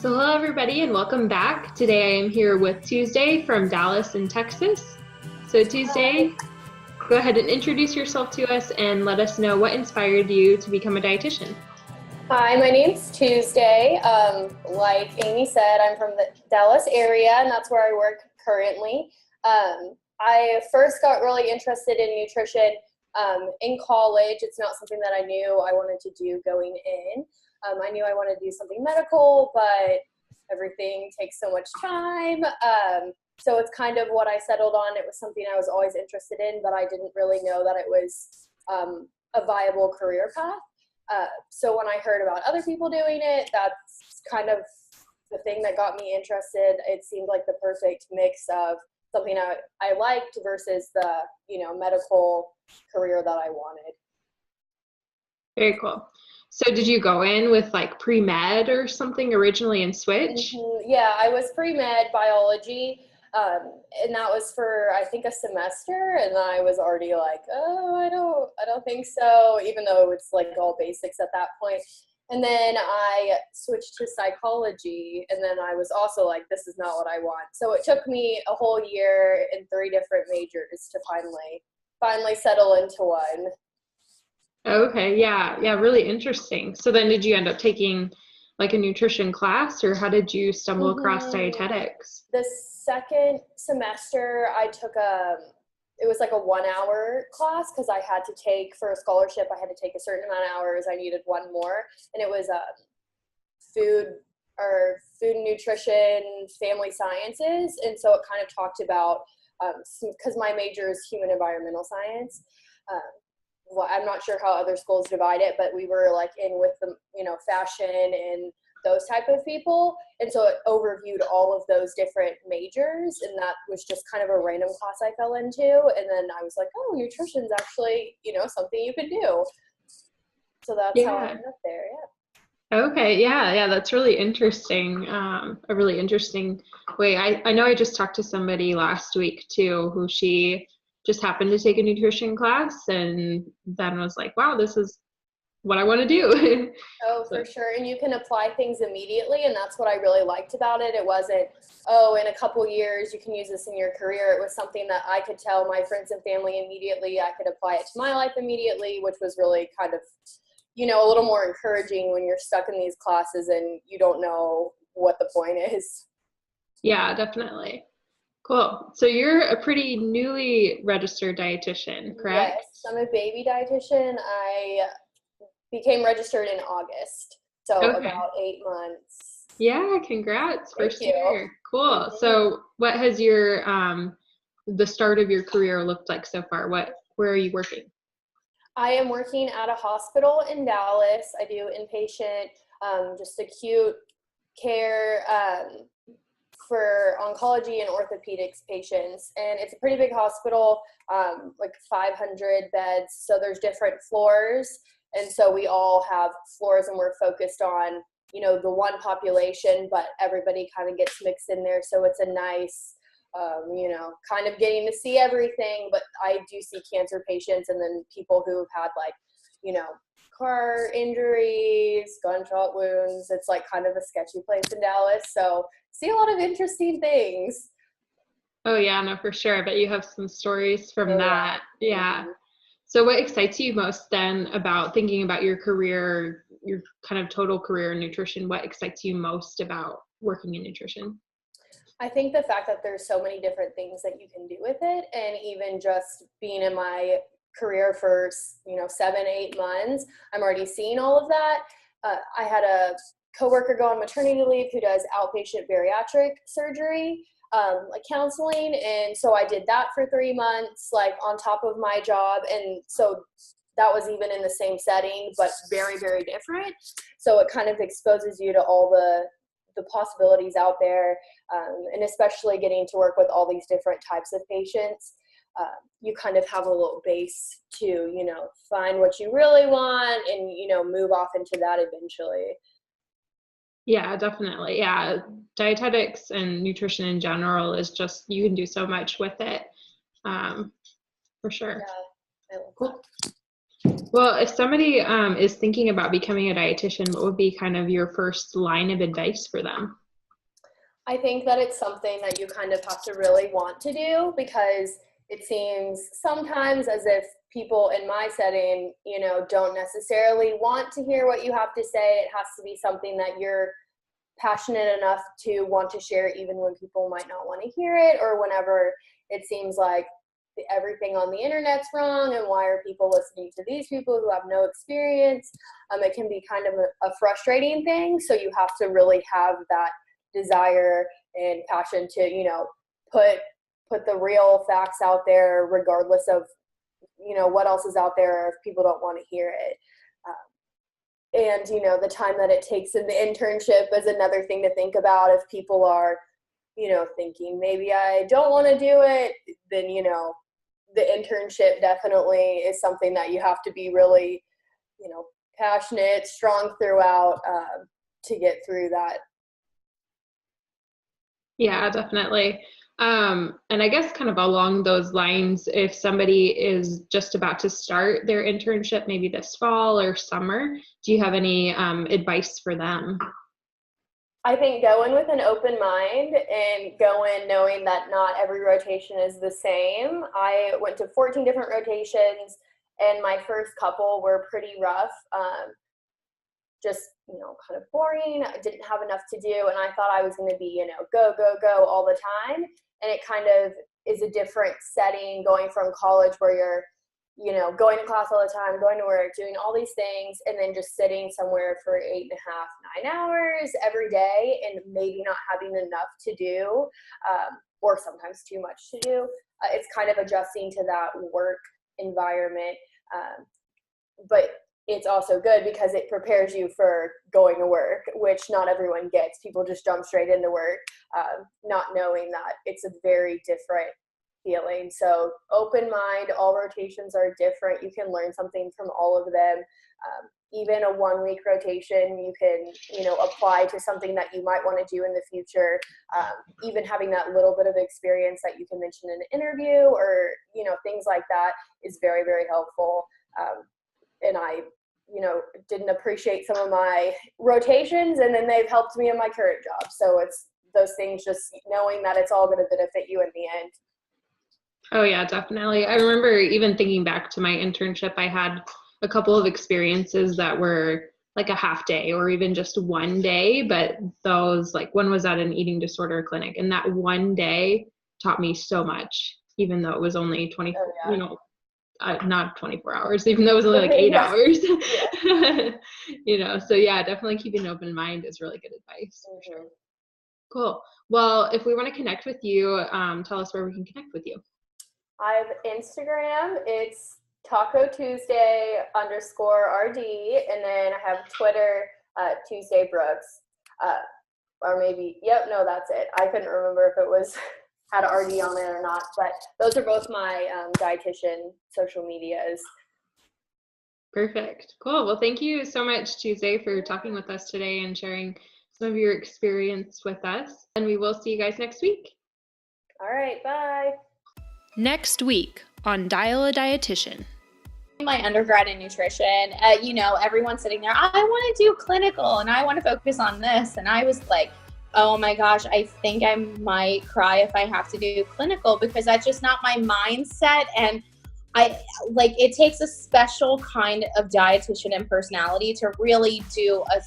So hello everybody and welcome back. Today I am here with Tuesday from Dallas in Texas. So Tuesday, go ahead and introduce yourself to us and let us know what inspired you to become a dietitian. Hi, my name's Tuesday. Like Amy said, I'm from the Dallas area, and that's where I work currently. I first got really interested in nutrition in college. It's not something that I knew I wanted to do going in. I knew I wanted to do something medical, but everything takes so much time. So it's kind of what I settled on. It was something I was always interested in, but I didn't really know that it was a viable career path. So when I heard about other people doing it, that's kind of the thing that got me interested. It seemed like the perfect mix of something I liked versus the, medical career that I wanted. Very cool. So did you go in with like pre-med or something originally and switch? Mm-hmm. Yeah, I was pre-med biology, and that was for I think a semester, and I was already like, oh, I don't think so, even though it's like all basics at that point. And then I switched to psychology, and then I was also like, this is not what I want. So it took me a whole year in 3 different majors to finally settle into one. Okay, yeah, really interesting. So then did you end up taking like a nutrition class or how did you stumble across Mm-hmm. dietetics? The second semester I took it was like a 1 hour class because I had to take, for a scholarship, I had to take a certain amount of hours. I needed one more, and it was food and nutrition, family sciences. And so it kind of talked about, because my major is human environmental science. Um, well, I'm not sure how other schools divide it, but we were like in with the, fashion and those type of people. And so it overviewed all of those different majors. And that was just kind of a random class I fell into. And then I was like, oh, nutrition's actually, something you can do. So that's how I Yeah. ended up there. Yeah. Okay, yeah, that's really interesting. A really interesting way. I know I just talked to somebody last week too, who she just happened to take a nutrition class and then was like, wow, this is what I want to do. Oh, So, for sure. And you can apply things immediately. And that's what I really liked about it. It wasn't, oh, in a couple years, you can use this in your career. It was something that I could tell my friends and family immediately. I could apply it to my life immediately, which was really kind of, a little more encouraging when you're stuck in these classes and you don't know what the point is. yeah, definitely. Cool. So you're a pretty newly registered dietitian, correct? Yes, I'm a baby dietitian. I became registered in August, so Okay. about 8 months. Yeah, congrats. Thank First you. year. Cool. Mhm. So what has your the start of your career looked like so far? Where are you working? I am working at a hospital in Dallas. I do inpatient, just acute care for oncology and orthopedics patients. And it's a pretty big hospital, like 500 beds. So there's different floors. And so we all have floors and we're focused on, the one population, but everybody kind of gets mixed in there. So it's a nice, kind of getting to see everything. But I do see cancer patients and then people who've had like, car injuries, gunshot wounds. It's like kind of a sketchy place in Dallas. So see a lot of interesting things. Oh yeah, no, for sure. I bet you have some stories from Oh yeah. that. Yeah. Mm-hmm. So what excites you most then about thinking about your career, your kind of total career in nutrition? What excites you most about working in nutrition? I think the fact that there's so many different things that you can do with it, and even just being in my career for 7-8 months, I'm already seeing all of that. I had a coworker go on maternity leave who does outpatient bariatric surgery, like counseling, and so I did that for 3 months, like on top of my job, and so that was even in the same setting, but very, very different. So it kind of exposes you to all the possibilities out there, and especially getting to work with all these different types of patients. You kind of have a little base to, find what you really want and, move off into that eventually. Yeah, definitely. Yeah. Dietetics and nutrition in general is just, you can do so much with it. For sure. Yeah, I love Cool. Well, if somebody is thinking about becoming a dietitian, what would be kind of your first line of advice for them? I think that it's something that you kind of have to really want to do, because it seems sometimes as if people in my setting, don't necessarily want to hear what you have to say. It has to be something that you're passionate enough to want to share, even when people might not want to hear it, or whenever it seems like everything on the internet's wrong and why are people listening to these people who have no experience. It can be kind of a frustrating thing. So you have to really have that desire and passion to, put the real facts out there, regardless of, what else is out there if people don't want to hear it. And, the time that it takes in the internship is another thing to think about. If people are, thinking maybe I don't want to do it, then, the internship definitely is something that you have to be really, passionate, strong throughout to get through that. Yeah, definitely. And I guess kind of along those lines, if somebody is just about to start their internship, maybe this fall or summer, do you have any advice for them? I think go in with an open mind and go in knowing that not every rotation is the same. I went to 14 different rotations, and my first couple were pretty rough. Just, kind of boring. I didn't have enough to do, and I thought I was going to be, go, go, go all the time. And it kind of is a different setting going from college where you're, going to class all the time, going to work, doing all these things, and then just sitting somewhere for 8.5, 9 hours every day and maybe not having enough to do, or sometimes too much to do. It's kind of adjusting to that work environment. But it's also good because it prepares you for going to work, which not everyone gets. People just jump straight into work, not knowing that it's a very different feeling. So open mind, all rotations are different. You can learn something from all of them. Even a 1-week rotation, you can, apply to something that you might want to do in the future. Even having that little bit of experience that you can mention in an interview or, things like that is very, very helpful. And I, didn't appreciate some of my rotations, and then they've helped me in my current job. So it's those things, just knowing that it's all going to benefit you in the end. Oh yeah, definitely. I remember even thinking back to my internship, I had a couple of experiences that were like a half day or even just one day, but those, like, one was at an eating disorder clinic, and that one day taught me so much, even though it was only 20, not 24 hours, even though it was only like 8 hours. So yeah, definitely keeping an open mind is really good advice. For sure. Cool. Well, if we want to connect with you, tell us where we can connect with you. I have Instagram. It's Taco Tuesday _RD. And then I have Twitter, Tuesday Brooks. Or maybe, that's it. I couldn't remember if it was had RD on it or not, but those are both my dietitian social medias. Perfect. Cool. Well, thank you so much, Tuesday, for talking with us today and sharing some of your experience with us. And we will see you guys next week. All right. Bye. Next week on Dial a Dietitian. My undergrad in nutrition, everyone's sitting there, I want to do clinical and I want to focus on this. And I was like, oh my gosh, I think I might cry if I have to do clinical, because that's just not my mindset. And it takes a special kind of dietitian and personality to really do a